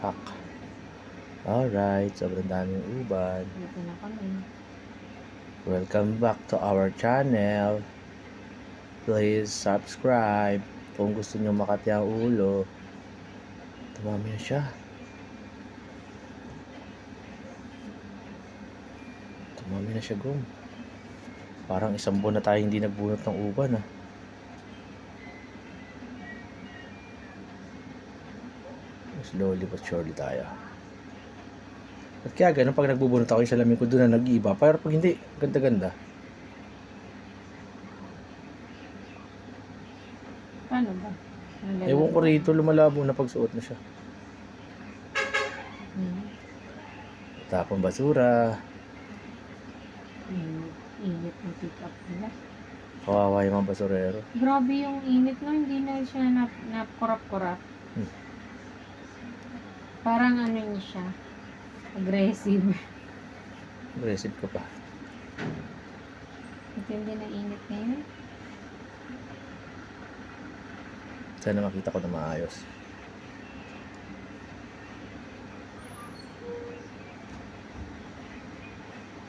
Pak. Alright, sobrang daming uban. Dito na kami. Welcome back to our channel. Please subscribe kung gusto nyo makati ang ulo. Tumami na siya. Tumami na siya, gum. Parang isang buwan na tayo hindi nagbunot ng uban, ah. Slowly but surely tayo. At kaya ganun, pag nagbubunot ako yung salamin ko doon na nag-iiba. Pero pag hindi, ganda-ganda. Paano ba? Ewan ko rito, lumalabo na pagsuot na siya. Tapon basura. Init ng pick up nila. Kawawa yung mga basurero. Grabe yung init, no? Hindi na siya nakurap-kurap. Parang ano niya siya. Aggressive. Aggressive ka pa. Matindi na init ngayon. Sana makita ko na maayos.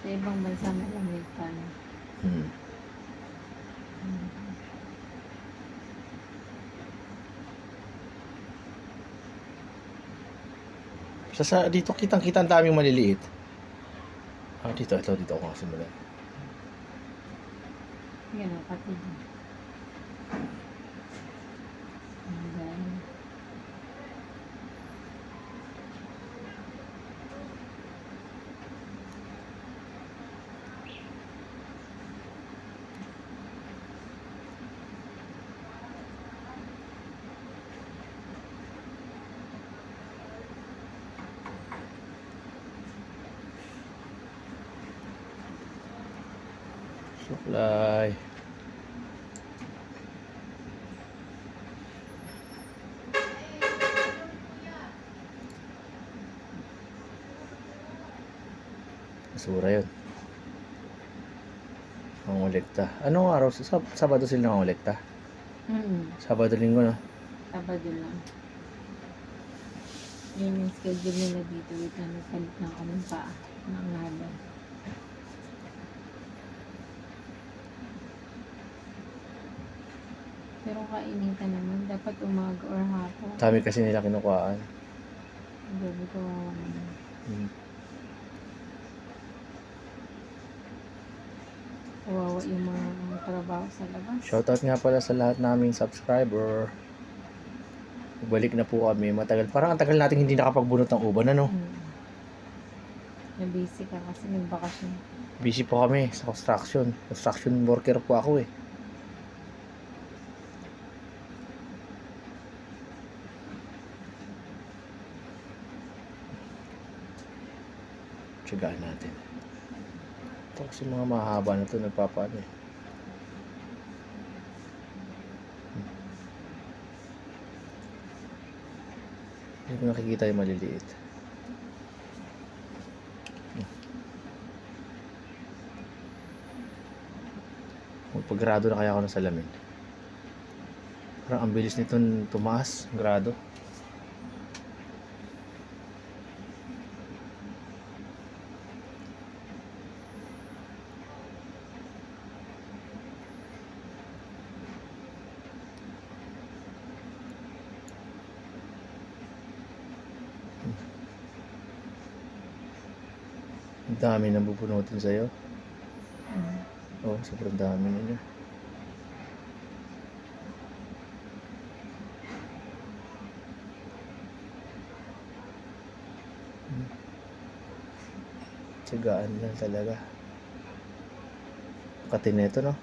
Sa ibang bansa malamig pa. Sa dito kitang-kita ang daming maliliit. Dito ako simulan. Yan ang kapit. Suklay. Basura yun. Mangolekta. Anong araw? Sabado sila mangolekta? Sabado, linggo, no? Sabado lang. Yun yung schedule nila dito. Wait na nagpalit na ako ng paa. Ng laban. Pero kainin ka naman. Dapat umaga or hapon. Dami kasi nila kinukuhaan. Gabi ko naman. Kawawa yung mga trabaho sa labas. Shoutout nga pala sa lahat naming subscriber. Balik na po kami. Matagal. Parang ang tagal natin hindi nakapagbunot ng uban, ano? Na-busy ka kasi nagbakasyon. Busy po kami sa construction. Construction worker po ako, eh. Tsagaan natin. Ito kasi mga mahaba na ito nagpapaano, eh. Hindi ko nakikita yung maliliit. Magpag-grado na kaya ako ng salamin. Parang ang bilis nito tumaas, grado. Ang dami nang bubunutin sa'yo. Sobrang dami na niya. Tsagaan lang talaga. Katineto, no?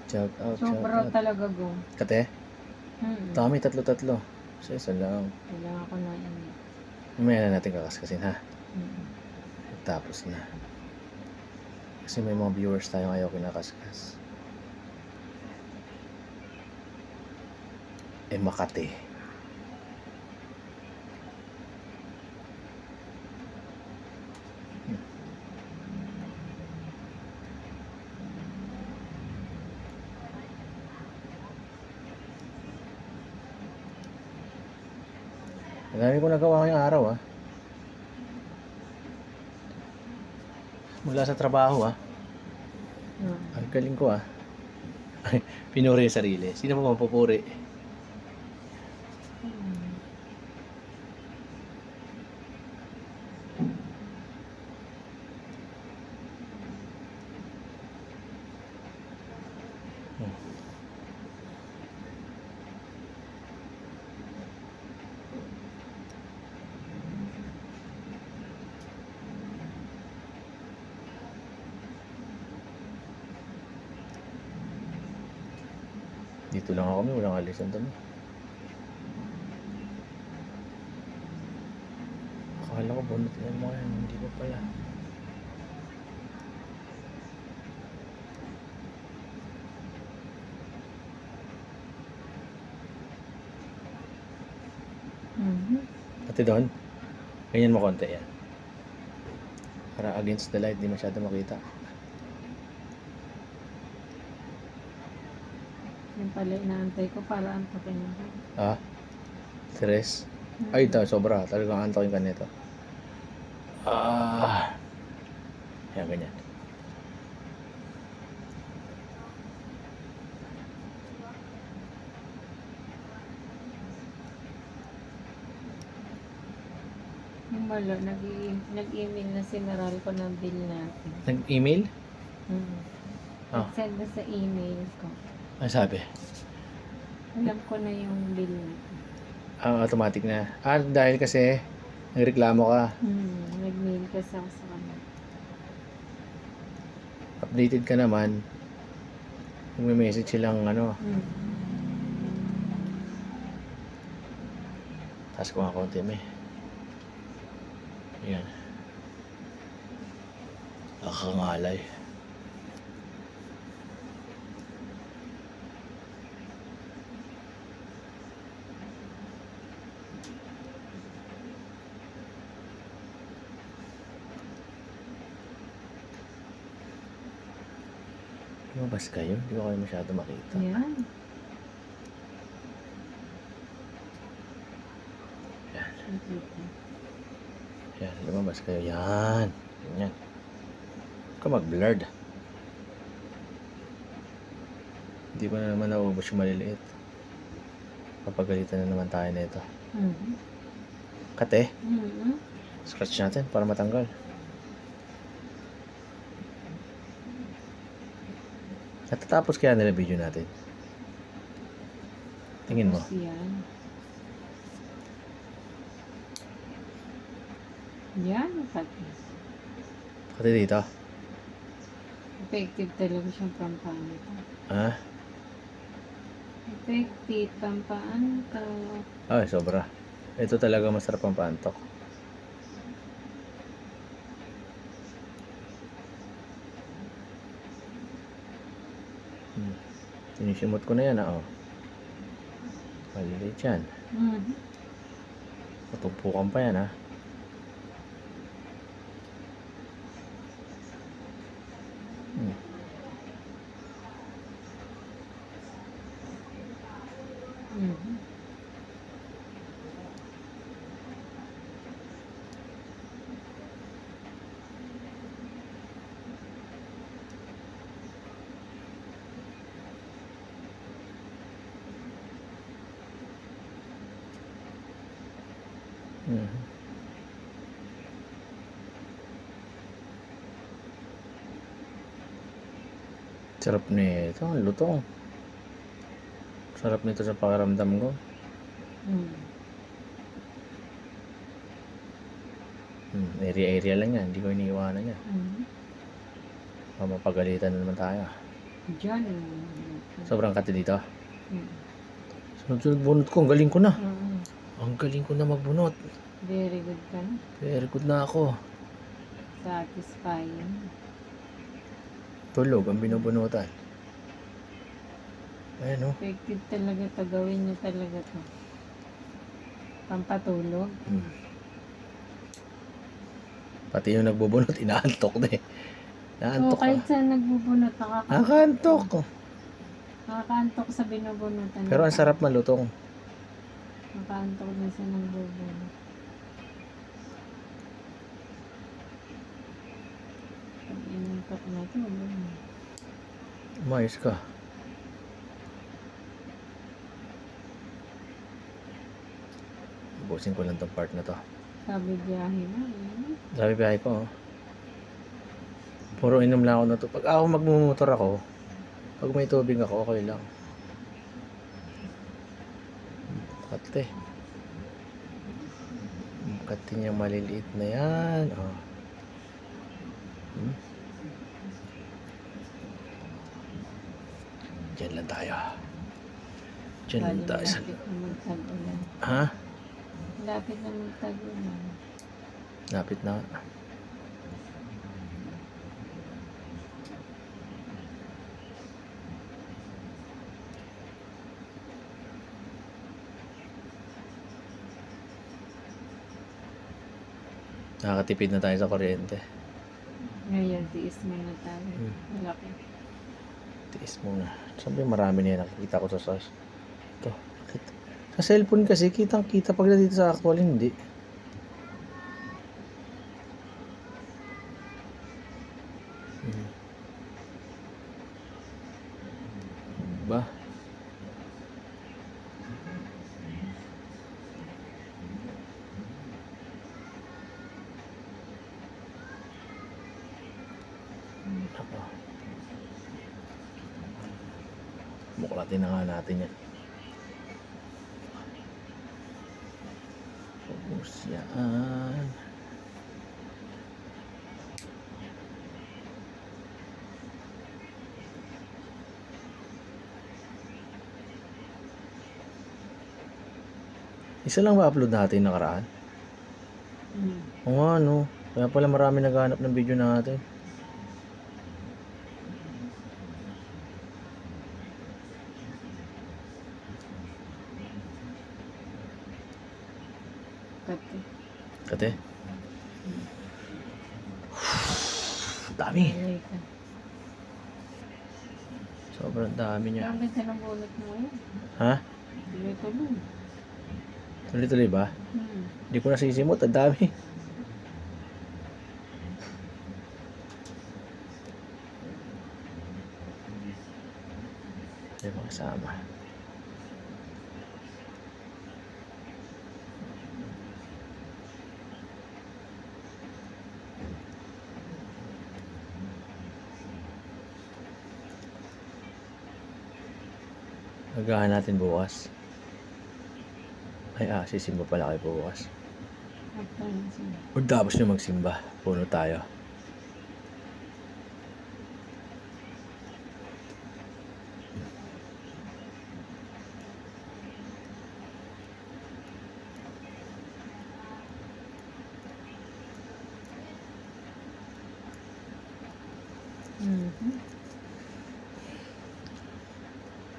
Shout out, Sobra shout out. talaga go. Kate? Dami, tatlo-tatlo. Isa lang. Kailangan ko na yan. Mamaya na natin kakaskasin, ha? Tapos na. Kasi may mga viewers tayong ayaw kinakaskas. Makati. Ang dami ko nagawa ngayong araw Mula sa trabaho Ang galing ko Ay, pinuri yung sarili. Sino pa mapupuri? Dito lang ako, walang alisan dami. Akala ko bunot lang mga yan, hindi pa pala. Pati doon, ganyan mo konti yan. Para against the light, di masyado makita. Yung pala inaantay ko para antakin ako. Stress? Ay, ito, sobra. Talagang antokin ka nito. Yan, ganyan. Yung malo, nag-email na si Meralco ng bill natin. Nag-email? Nag-send na sa email ko. Ano sabi? Alam ko na yung bill natin. Automatic na. Dahil kasi nagreklamo ka. Nag-mail kasi ako sa kanila. Updated ka naman. May message silang taas ko nga konti Yan. Nakakangalay. Lumabas kayo? Hindi ko kayo masyado makita. Yan. Yan, lumabas kayo. Yan. Ganyan. Huwag ka mag-blurred. Hindi pa na naman naubos yung maliliit. Papagalitan na naman tayo na ito. Kate, scratch natin para matanggal. Natatapos kaya nila video natin? Tingin mo. Yan, pati. Pati dito? Effective talaga siyang pampano. Effective pampano. Ay, sobra. Ito talaga masarap ang paantok. Sinisimot ko na yan Malilit yan. Matumpukan pa yan Sarap nito, lutong. Sarap nito sa pakiramdam ko. Area lang yan, hindi ko iniiwanan yan. Mapagalitan na naman tayo. Diyan. Sobrang kati dito. Sunod-sunod bunot ko, ang galing ko na. Ang galing ko na magbunot. Very good ka na. Very good na ako. Satisfying. Tulog ang binubunutan. Ayan Effective talaga to. Gawin nyo talaga to. Pampatulog. Pati yung nagbubunot, inaantok na Naantok kahit saan nagbubunot, Nakaantok. Nakakaantok sa binubunutan. Pero ang sarap malutong. Nakaantok na siya ng bubon. Pag inantok na ito, Umayos ka. Busin ko lang tong part na to. sabi biyahe na eh. Sabi biyahe ko, oh. Puro inom lang ako na to. Pag ako magmumotor ako, pag may tubig ako, okay lang. Kate. Kate niya maliliit na yan. Oh. Diyan lang tayo. Diyan lang tayo. Lapit na magtag-ulan. Ha? Lapit na magtag-ulan. Lapit na. Nakakatipid na tayo sa kuryente. Ngayon, tiis mo na tayo. Hmm. Malaki. Tiis muna. Sabi marami na yan nakikita ko sa ito. Sa cellphone kasi kitang kita pag dito sa actual hindi. Ba? Ako. Buklatin na nga natin yan. Focus yan. Isa lang ba upload natin nakaraan? Oo nga no. Kaya pala marami naghahanap ng video natin. Kati. Kate? Dami. Alay ka. Sobrang dami niya. Ang ganda ng bulot mo ngayon. Ha? Tuloy-tuloy. Tuloy-tuloy ba? Hindi ko nasisimot. Ang dami. Ay, mga kasama. Agahan natin bukas. Ay, sisimba pala kayo bukas. Pagtapos nyo magsimba, puno tayo.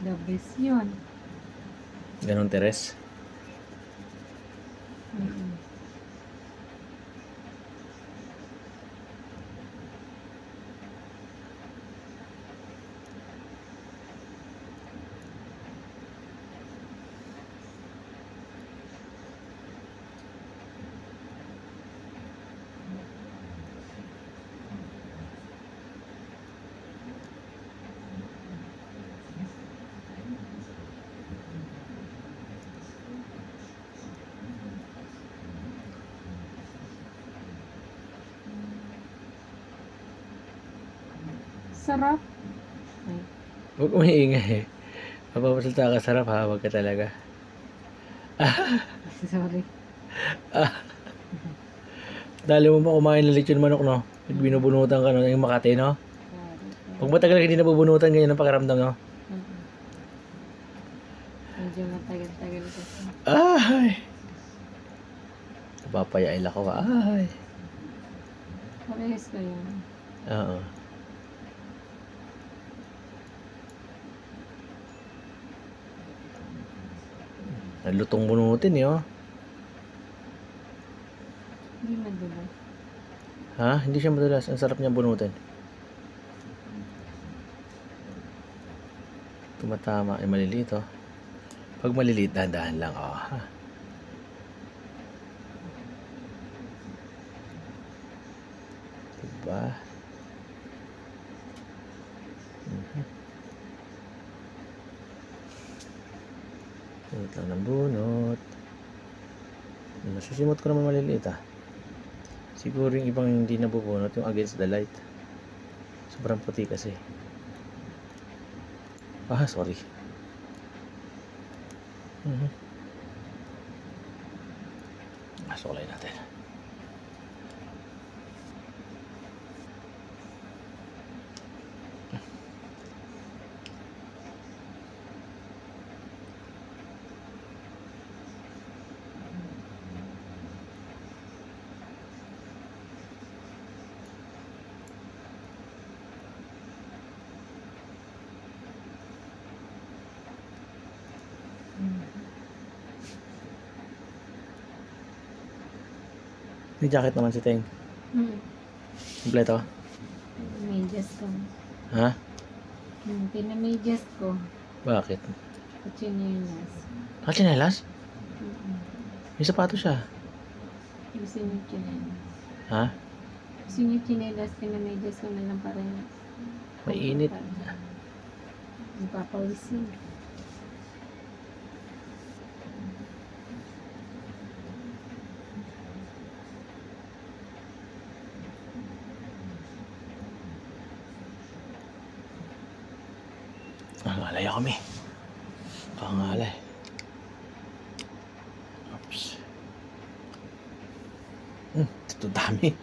The best yun. Ganon, Teres. Sarap. Ay, Huwag umiingay. Mapapasalita ka, sarap ha. Huwag ka talaga. sorry. Dali mo ba kumain ng lechon manok, no? Pag binubunutan ka, no? Yung Makati, no? Pag matagal ka hindi nabubunutan, ganyan ang pakiramdam, no? Medyo matagal-tagal kasi. Ay! Napapayail ako, ay! Parehas ko yun. Oo. Nalutong bunutin, eh, oh. Hindi madulas. Ha? Hindi siya madulas. Ang sarap niya bunutin. Tumatama. Ay, maliliit, oh. Pag maliliit, dahan-dahan lang, oh. Ha? ba? Mhm. Bunot lang ng bunot. Nasusimot ko naman maliliit ah. Siguro yung ibang hindi nabubunot, yung against the light. Sobrang puti kasi. Ah, sorry. Mhm. Suklay natin. May jacket naman si Teng. Kompleto? Medyas ko. Ha? Pinamedyas ko. Bakit? Kutsinelas. Chinelas? May sapatos siya. Gusto niyo tsinelas. Ha? Gusto niyo tsinelas, pinamedyas ko na lang para Mainit. Ipapawisin. Ngalay kami. Kangalay. Oops. Ito dami.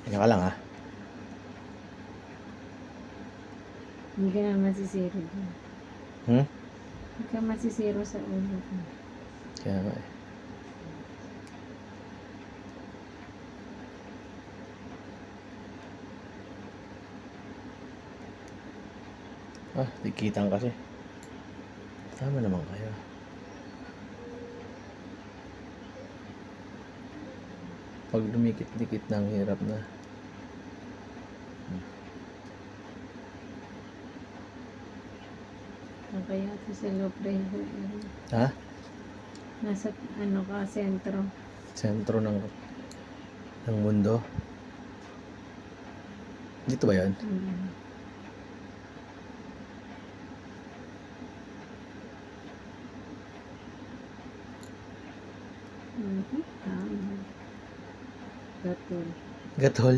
Kanya ka lang ha. Hindi ka na masisiro dun. Hindi ka masisiro sa ulo ko. Kaya nga eh. Dikitan kasi. Tama naman kayo. Pag dumikit-dikit na, ang hirap na. Ang kaya ito sa low pressure. Ha? Nasa ano ka, sentro. Sentro ng mundo. Dito ba yun? Tama. Gatol. Gatol?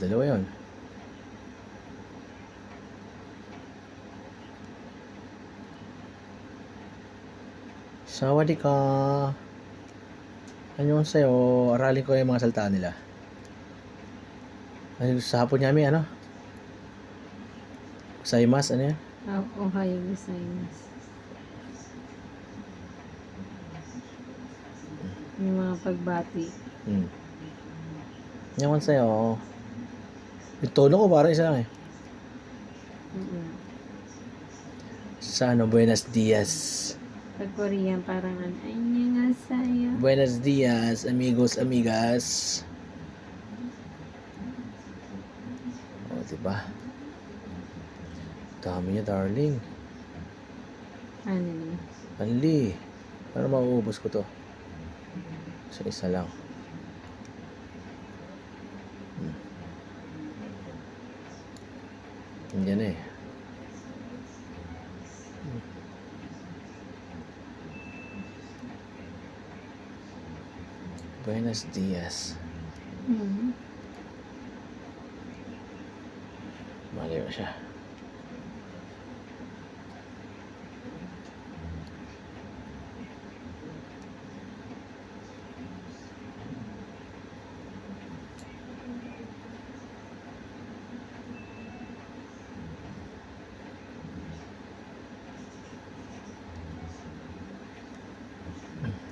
Dalawa yun. Sawadee ka. Ano yun sa'yo? Aralin ko yung mga salita nila. Ano sa hapon niya ano? Gozaimasu, ano yan? Ohio gozaimasu. Yung mga pagbati. Yan sa'yo. Yung tono ko parang isa lang eh. Sa ano, buenos dias. Pag Korean parang annyeonghaseyo. Buenos dias, amigos, amigas. Diba? Dami niya, darling. Ano yun? Anli. Paano mauubos ko to? Sa isa lang. Hindi na eh. Buenos dias. Mali ba siya?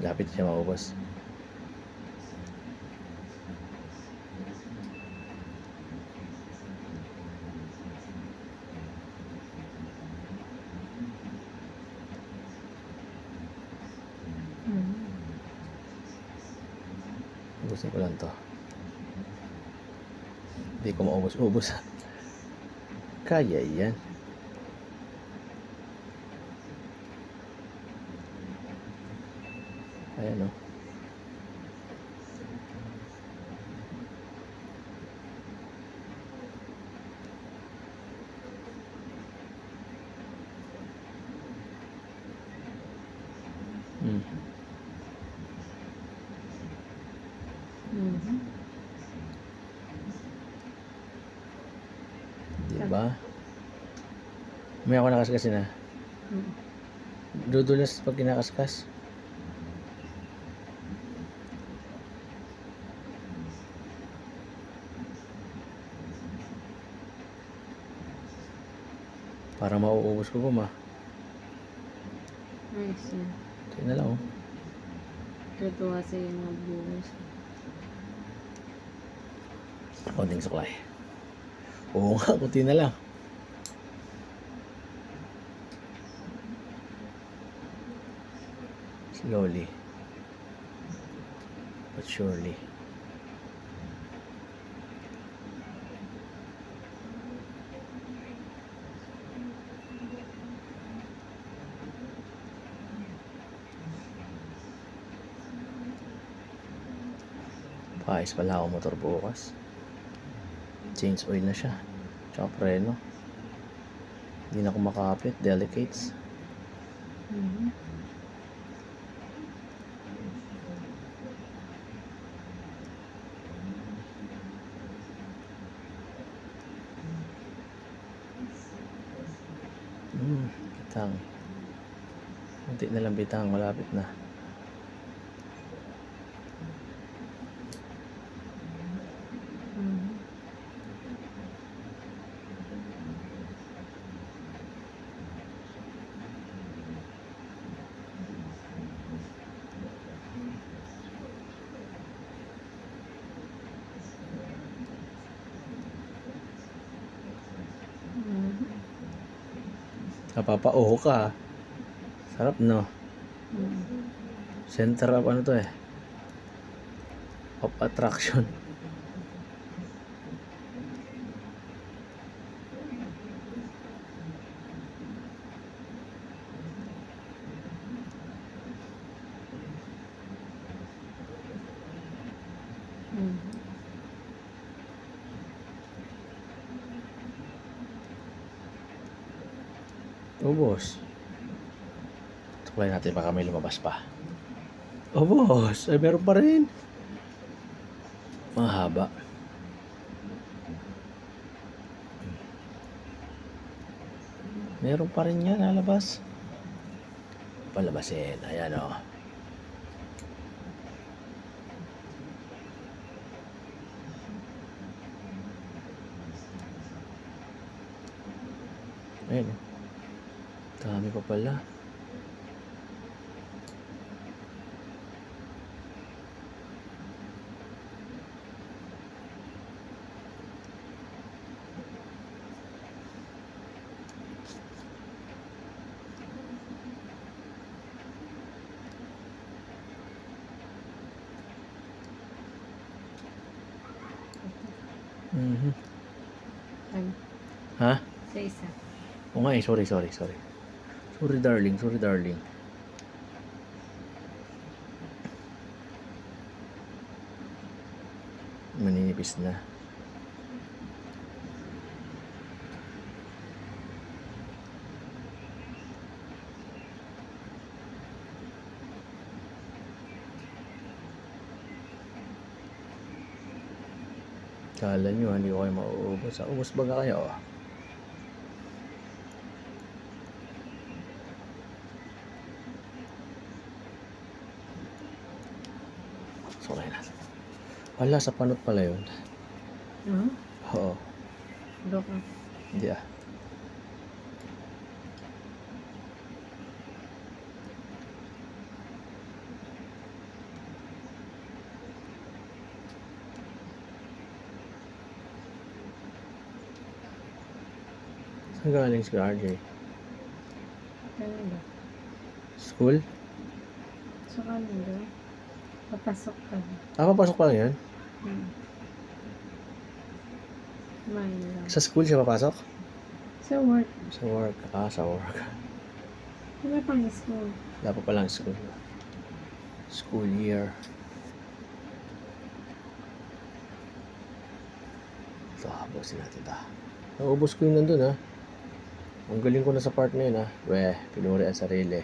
Lapit siya maubos. Ubusin ko lang to. Hindi ko maubos-ubos. Kaya yan. Ayan o. Hmm. Mhm. Diba? May ako nakaskas na. Mhm. Dudulas pag kinakaskas. Para mauubos ko ma. Ayos yan. Ito na lang oh. Tutuwa sa iyo mga viewers. Konting suklay. Oo nga, kunti na lang. Slowly. But surely. Paayos pala ako motor bukas. Change oil na siya. Tsaka preno. Hindi na ako makapit. Delicates. Mhm. Bitang. Kunti na lang bitang. Malapit na. Mhm. Mhm. Napapauho ka. Sarap no. Mhm. Center of ano to eh. Of attraction. Mhm. Ubos. Tuklay natin baka may lumabas pa. Ubos. Ay meron pa rin. Mahaba. Meron pa rin yan nalabas. Palabasin. Ayan o. Ayan o. Dami pa pala. Mhm. Ano? Ha? Sa isa. O nga eh. Sorry. Sorry darling. Maninipis na. Kala nyo hindi ko kayo mauubos. Ubos ba kayo? Sorry na. Wala, sa panot pala yun. Mhm. Oo. Doka. Hindi ah. Saan galing si RJ? Kanila. School? So kanila. Papasok ka. Papasok pa lang yun? Mhm. Kumain lang. Sa school siya papasok? Sa work. Sa work. Sa work. Wala pang school. Wala pa palang school. School year. Ito, habosin natin ito. Naubos ko yun nandun, ha. Ang galing ko na sa part na yun, ha. Weh, pinuri ang sarili.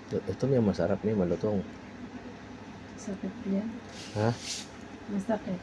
Ito may masarap, may malutong. Sakit yan. Ha? Masakit.